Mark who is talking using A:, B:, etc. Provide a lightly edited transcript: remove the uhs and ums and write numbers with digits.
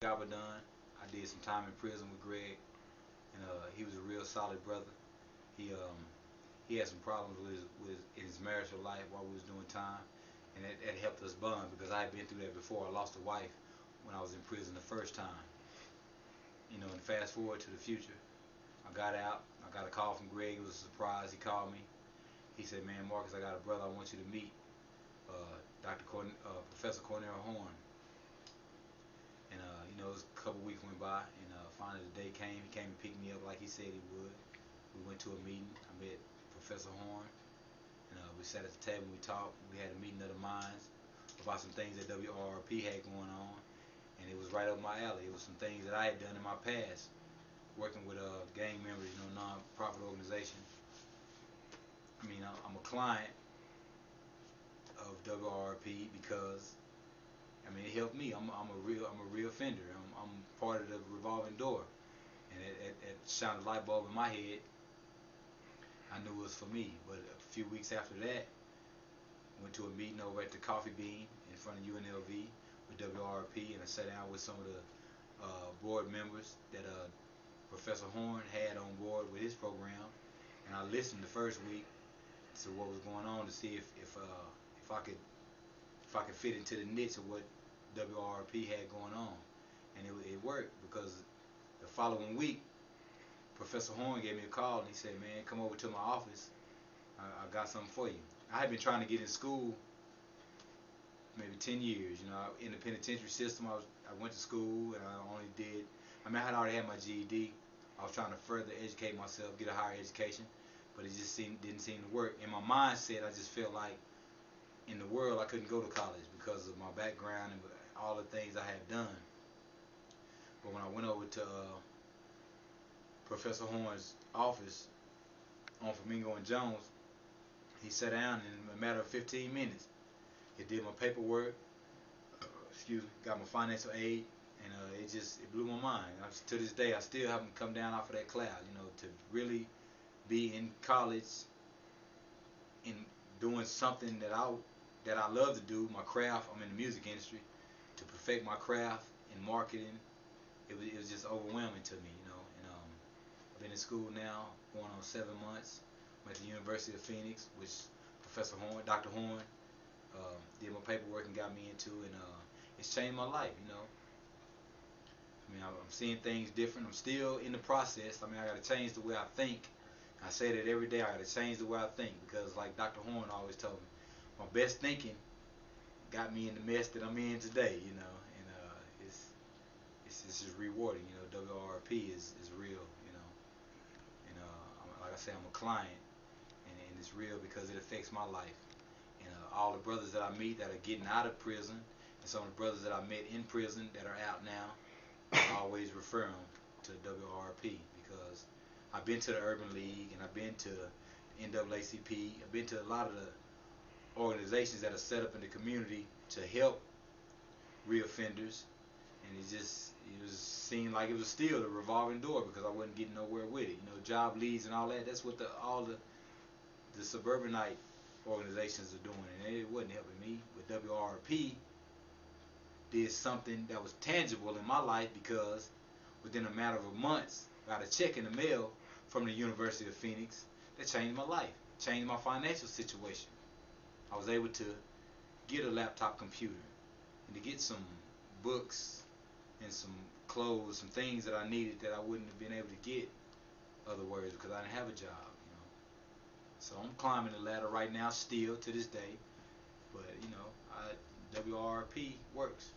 A: job I done. I did some time in prison with Greg, and he was a real solid brother. He had some problems with his marital life while we was doing time, and that helped us bond because I had been through that before. I lost a wife when I was in prison the first time. You know, and fast forward to the future, I got out. I got a call from Greg. It was a surprise. He called me. He said, "Man, Marcus, I got a brother I want you to meet, Professor Cornell Horn." And you know, it was a couple weeks went by, and finally the day came. He came and picked me up like he said he would. We went to a meeting. I met Professor Horn, and we sat at the table and we talked. We had a meeting of the minds about some things that WRRP had going on, and it was right up my alley. It was some things that I had done in my past, working with gang members, you know, non-profit organization. I mean, I'm a client of WRRP because I mean it helped me. I'm a reoffender. I'm part of the revolving door, and it shined a light bulb in my head. I knew it was for me. But a few weeks after that, went to a meeting over at the Coffee Bean in front of UNLV with WRRP, and I sat down with some of the board members that Professor Horn had on board with his program, and I listened the first week to what was going on to see if I could fit into the niche of what WRRP had going on, and it worked because the following week Professor Horn gave me a call and he said, "Man, come over to my office. I got something for you." I had been trying to get in school maybe 10 years. You know, in the penitentiary system, I went to school and I had already had my GED. I was trying to further educate myself, get a higher education, but it just didn't seem to work. In my mindset, I just felt like in the world I couldn't go to college because of my background and all the things I had done. But when I went over to Professor Horn's office on Flamingo and Jones, he sat down and in a matter of 15 minutes, he did my paperwork, got my financial aid, and it blew my mind. To this day, I still haven't come down off of that cloud. You know, to really be in college and doing something that I love to do, my craft. I'm in the music industry. To perfect my craft in marketing, it was just overwhelming to me. You know, and I've been in school now, going on 7 months. I'm at the University of Phoenix, which Professor Horn, Dr. Horn, did my paperwork and got me into, and it's changed my life. You know, I mean, I'm seeing things different. I'm still in the process. I mean, I got to change the way I think. I say that every day. I got to change the way I think because, like Dr. Horn always told me, my best thinking got me in the mess that I'm in today. You know, and it's just rewarding. You know, WRRP is real. You know, and like I say, I'm a client, and it's real because it affects my life. And all the brothers that I meet that are getting out of prison, and some of the brothers that I met in prison that are out now, I always refer them to WRP because I've been to the Urban League and I've been to NAACP. I've been to a lot of the organizations that are set up in the community to help reoffenders, and it was seemed like it was still a revolving door because I wasn't getting nowhere with it. You know, job leads and all that. That's what all the suburbanite organizations are doing, and it wasn't helping me. But WRP did something that was tangible in my life because within a matter of months, I got a check in the mail from the University of Phoenix that changed my life, changed my financial situation. I was able to get a laptop computer and to get some books and some clothes, some things that I needed that I wouldn't have been able to get otherwise because I didn't have a job. You know, so I'm climbing the ladder right now, still to this day. But you know, WRP works.